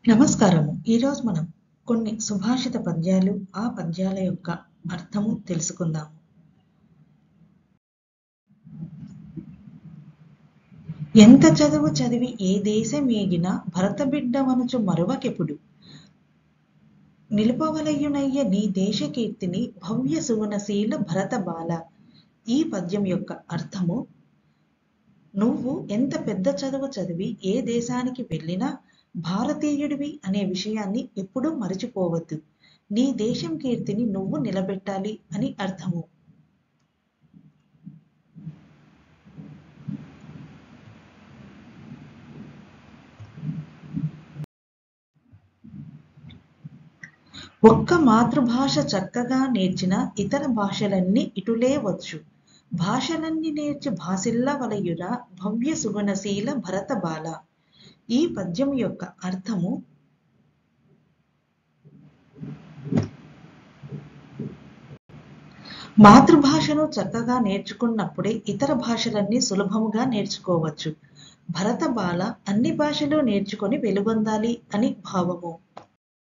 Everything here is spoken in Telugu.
నమస్కారము. ఈరోజు మనం కొన్ని సుభాషిత పద్యాలు, ఆ పద్యాల యొక్క అర్థము తెలుసుకుందాము. ఎంత చదువు చదివి ఏ దేశమేగినా భరతబిడ్డవనుచు మరువకెప్పుడు నిలుపవలయునయ్య నీ దేశ కీర్తిని భవ్య సుగుణశీల భరతబాల. ఈ పద్యం యొక్క అర్థము, నువ్వు ఎంత పెద్ద చదువు చదివి ఏ దేశానికి వెళ్ళినా భారతీయుడివి అనే విషయాన్ని ఎప్పుడూ మరచిపోవద్దు. నీ దేశం కీర్తిని నువ్వు నిలబెట్టాలి అని అర్థము. ఒక్క మాతృభాష చక్కగా నేర్చిన ఇతర భాషలన్నీ ఇటులే వచ్చు. భాషలన్నీ నేర్చి భాసిల్లవలయురా భవ్య సుగుణశీల భరతబాల. ఈ పద్యం యొక్క అర్థము, మాతృభాషను చక్కగా నేర్చుకున్నప్పుడే ఇతర భాషలన్నీ సులభముగా నేర్చుకోవచ్చు. భరతబాల అన్ని భాషలు నేర్చుకొని వెలుగొందాలి అని భావము.